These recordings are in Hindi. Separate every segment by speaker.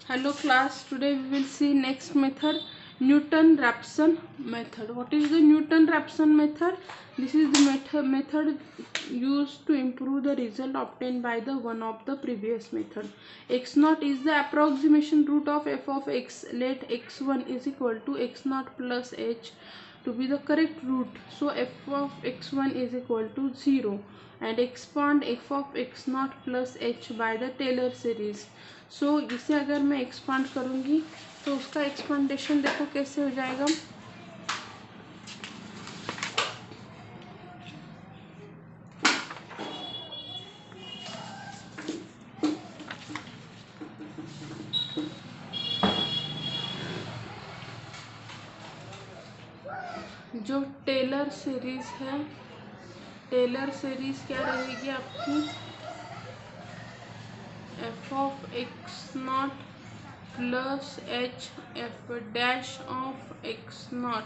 Speaker 1: Hello class, today we will see next method, Newton-Raphson method. What is the Newton-Raphson method? This is the method used to improve the result obtained by the one of the previous method. X0 is the approximation root of f of x. Let x1 is equal to x0 plus h to be the correct root. So f of x1 is equal to 0 and expand f of x0 plus h by the Taylor series. सो इसे अगर मैं एक्सपांड करूँगी तो उसका एक्सपांडेशन देखो कैसे हो जाएगा। जो टेलर सीरीज है, टेलर सीरीज क्या रहेगी आपकी, f of x not plus h f dash of x not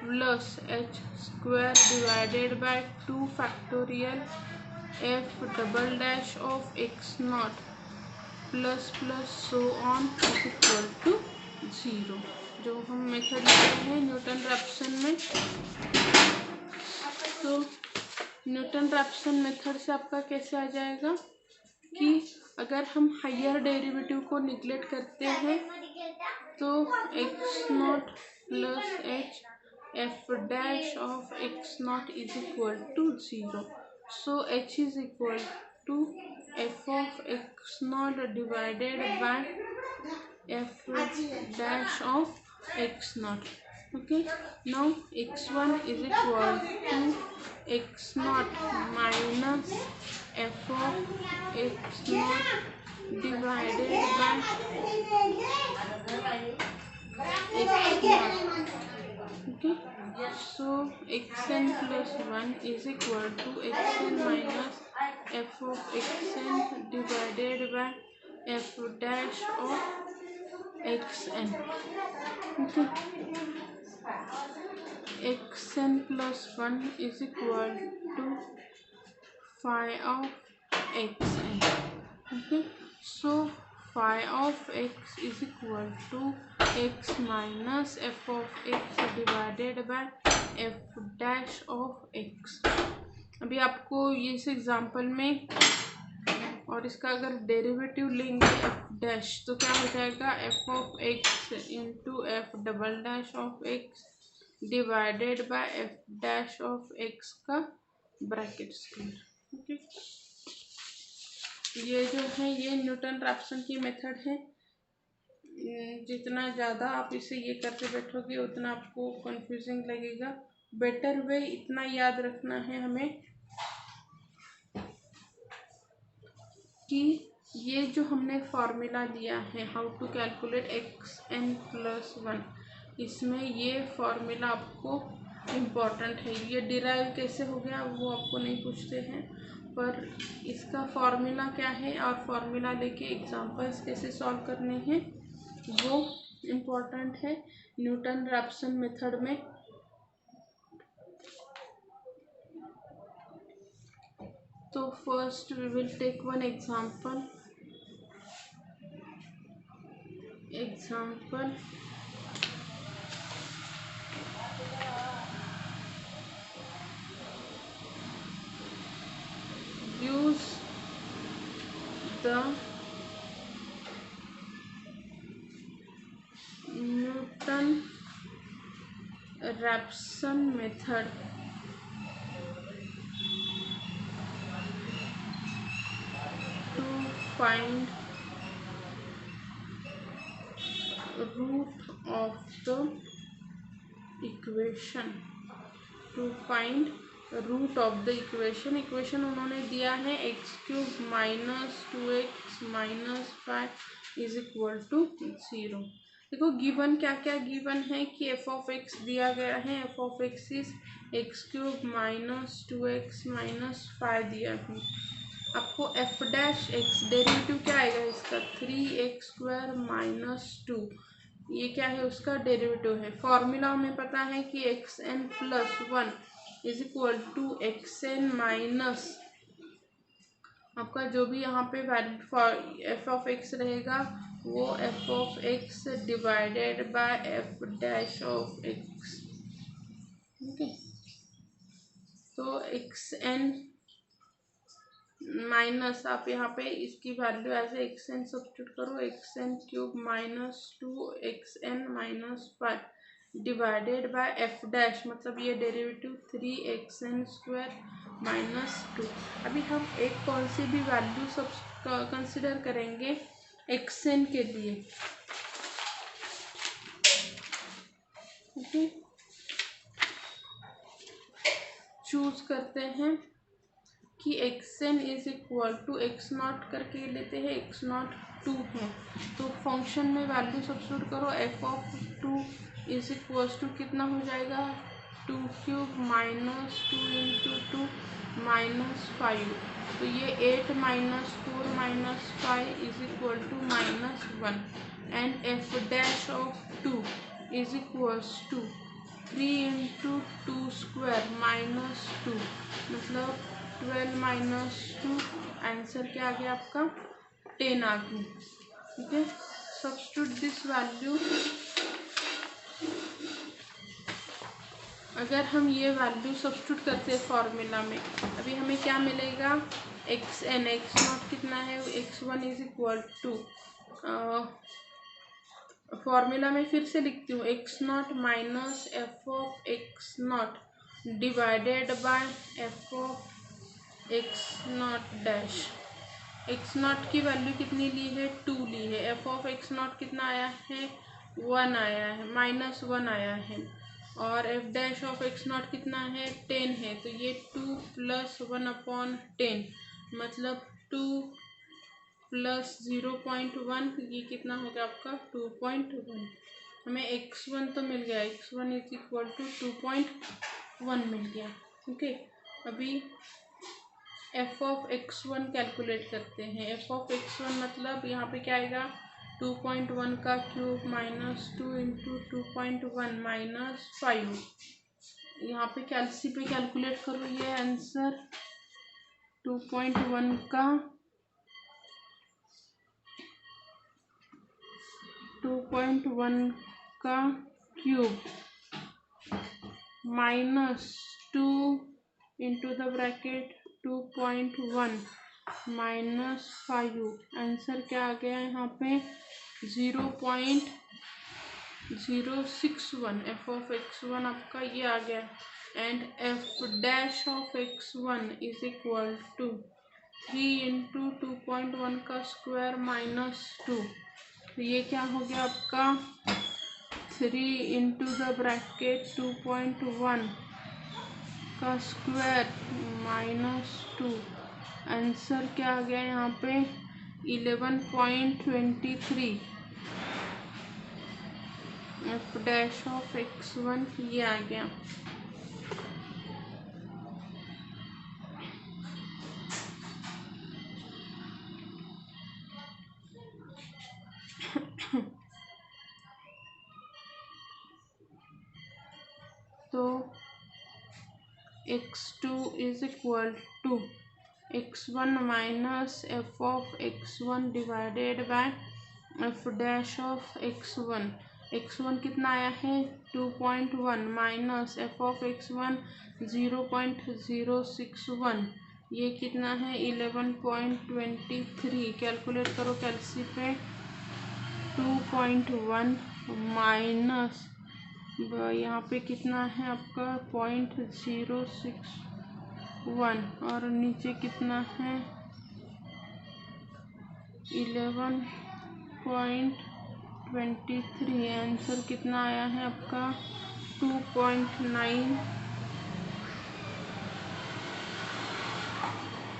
Speaker 1: plus h square divided by 2 factorial f double dash of x not plus plus so on is equal to 0। जो हम मेथड लेते हैं न्यूटन-रैप्सन में, तो न्यूटन-रैप्सन मेथड से आपका कैसे आ जाएगा कि अगर हम हायर डेरिवेटिव को निगलेक्ट करते हैं तो x not plus h f dash of x not is equal to 0। So h is equal to f of x not divided by f dash of x not. okay, now x1 is equal to x naught minus f of x naught divided by x naught। okay, so xn plus 1 is equal to xn minus f of xn divided by f dash of xn। okay, xn plus 1 is equal to phi of xn। okay, so phi of x is equal to x minus f of x divided by f dash of x। अभी आपको इस एग्जांपल में और इसका अगर डेरिवेटिव लेंगे एफ डैश तो क्या हो जाएगा, F of x into F double dash of x divided by f dash of x का ब्रैकेट स्क्वायर। ओके, ये जो है ये न्यूटन-रैप्सन की मेथड है। जितना ज़्यादा आप इसे ये करते बैठोगे उतना आपको कंफ्यूजिंग लगेगा। बेटर वे इतना याद रखना है हमें कि ये जो हमने फॉर्मूला लिया है how to calculate x n plus 1, इसमें ये फॉर्मूला आपको इम्पॉर्टेंट है। ये डिराइव कैसे हो गया वो आपको नहीं पूछते हैं, पर इसका फॉर्मूला क्या है और फॉर्मूला लेके एग्जांपल्स कैसे सॉल्व करने हैं वो इम्पॉर्टेंट है न्यूटन-रैप्सन मेथड में। तो first we will take one example. use the Newton-Raphson method to find root of the equation। Equation उन्होंने दिया है x cube minus 2x minus 5 is equal to 0। देखो गिवन क्या क्या गिवन है कि एफ ऑफ एक्स दिया गया है, F of x is x cube minus 2x minus 5 दिया है। आपको एफ डैश एक्स डेरिवेटिव क्या आएगा इसका, 3x स्क्वायर माइनस 2, ये क्या है उसका डेरिवेटिव है। फॉर्मूला हमें पता है कि x n plus 1 is equal to x n minus आपका जो भी यहाँ पे value for f of x रहेगा वो f of x divided by f dash of x. Okay, तो एक्स एन माइनस आप यहाँ पे इसकी value as x n substitute करो, x n cube minus 2 x n minus 5 divided by f dash, मतलब ये derivative 3 x n square minus 2। अभी हम एक कौन सी भी वैल्यू सब कंसिडर करेंगे एक्स एन के लिए। ओके, चूज करते हैं कि x n is equal to x not करके लेते हैं, एक्स नॉट 2 है तो फंक्शन में वैल्यू सब्स्टिट्यूट करो, f of 2 is equal to कितना हो जाएगा 2 क्यूब माइनस 2 इंटू 2 माइनस 5, तो ये 8 minus 4 minus 5 is equal to minus 1 and f dash of 2 is equal to 3 into 2 square minus 2, मतलब 12 माइनस 2, आंसर क्या आ गया आपका 10 आ गई। ठीक है, सब्स्टिट्यूट दिस वैल्यू, अगर हम ये वैल्यू सब्स्टिट्यूट करते हैं फॉर्मूला में, अभी हमें क्या मिलेगा एक्स एन, एक्स नॉट कितना है x one is equal to, formula में फिर से लिखती हूँ x not minus f of x not divided by f of x not dash. X not की वैल्यू कितनी ली है 2 ली है, एफ ऑफ एक्स नॉट कितना आया है 1 आया है, माइनस 1 आया है, और F dash of x not कितना है 10 है, तो ये 2 प्लस 1/10 मतलब 2 प्लस 0.1, ये कितना हो गया आपका 2.1। हमें x1 तो मिल गया, x1 इज इक्वल टू 2.1 मिल गया। ओके, अभी f ऑफ x1 कैलकुलेट करते हैं। f ऑफ x1 मतलब यहाँ पे क्या आएगा 2.1 का क्यूब माइनस 2 इंटू 2.1 माइनस 5, यहाँ पे कैलसी पे कैलकुलेट करो, ये आंसर 2.1 का 2.1 का cube minus 2 into the bracket 2.1 minus 5, answer क्या आ गया यहाँ पे 0.061, एफ ऑफ x1 आपका ये आ गया, and f dash of x1 is equal to 3 into 2.1 का स्क्वायर माइनस 2, तो ये क्या हो गया आपका 3 इंटू द ब्रैकेट 2.1 का स्क्वायर माइनस 2, आंसर क्या आ गया यहाँ पे 11.23, एफ डैश ऑफ x1 ये आ गया। तो x2 is equal to x1 minus f of x1 divided by f dash of x1, x1 कितना आया है 2.1 माइनस एफ ऑफ x1 0.061, ये कितना है 11.23, कैलकुलेट करो कैलसी पे 2.1 माइनस यहाँ पे कितना है आपका 0.061 और नीचे कितना है 11.23, आंसर कितना आया है आपका 2.094568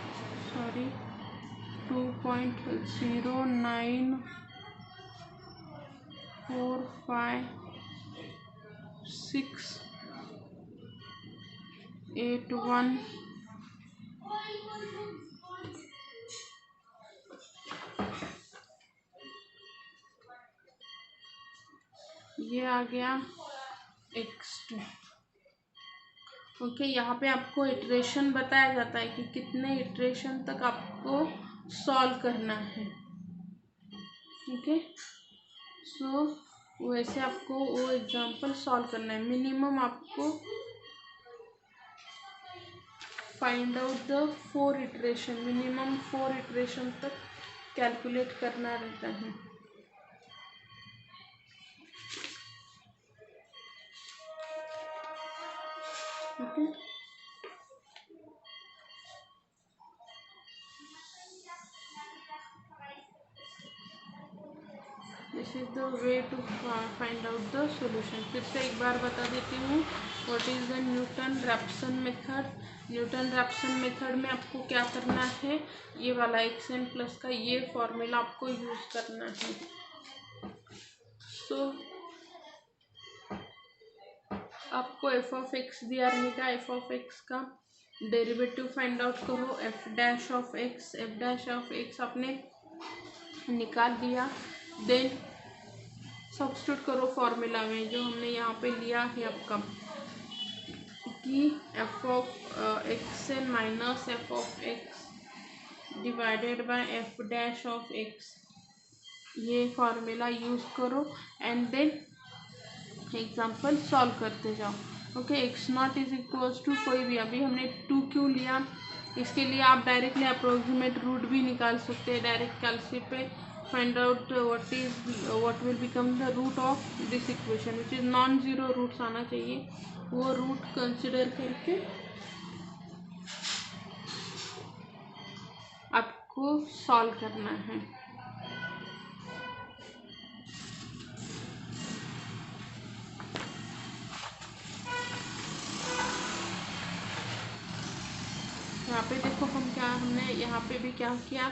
Speaker 1: ये आ गया x2। ओके, यहाँ पे आपको इटरेशन बताया जाता है कि कितने इटरेशन तक आप आपको सॉल्व करना है। ठीक है, सो वैसे आपको वो एग्जाम्पल सॉल्व करना है। मिनिमम आपको find out the 4 iteration, minimum 4 iteration तक कैलकुलेट करना रहता है। Okay, this is the way to find out the solution. फिर से एक बार बता देती हूँ, what is the Newton Raphson method. Newton Raphson method में आपको क्या करना है, ये वाला xn प्लस का ये फॉर्मूला आपको यूज करना है। सो आपको एफ ऑफ एक्स दिया रहेगा, एफ ऑफ एक्स का डेरिवेटिव फाइंड आउट करो। F dash of x, F dash of x आपने निकाल दिया, देन सब्स्टिट्यूट करो फॉर्मूला में जो हमने यहाँ पे लिया है आपका, कि f of x n minus f of x divided by f dash of x, ये फॉर्मूला यूज करो एंड देन एग्जाम्पल सॉल्व करते जाओ। Okay, x not is equals to कोई भी, अभी हमने 2 क्यों लिया, इसके लिए आप डायरेक्टली अप्रोक्सीमेट रूट भी निकाल सकते हैं। डायरेक्ट कैलसी पे find out what will become the root of this equation, which is non zero roots आना चाहिए, वो रूट कंसिडर करके आपको सॉल्व करना है। यहाँ पे देखो हम क्या, हमने यहाँ पे भी क्या किया,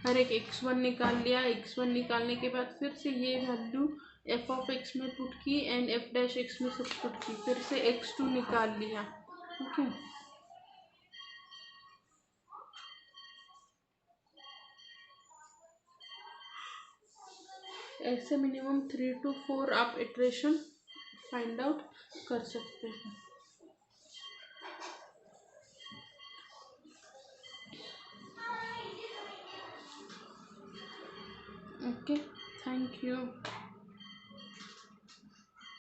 Speaker 1: हर एक x1 निकाल लिया। x1 निकालने के बाद फिर से ये वैल्यू f ऑफ x में पुट की एंड f डैश x में सब्स्टिट्यूट की, फिर से x2 निकाल लिया। ओके, ऐसे मिनिमम 3 to 4 आप इटरेशन फाइंड आउट कर सकते हैं। Okay, thank you.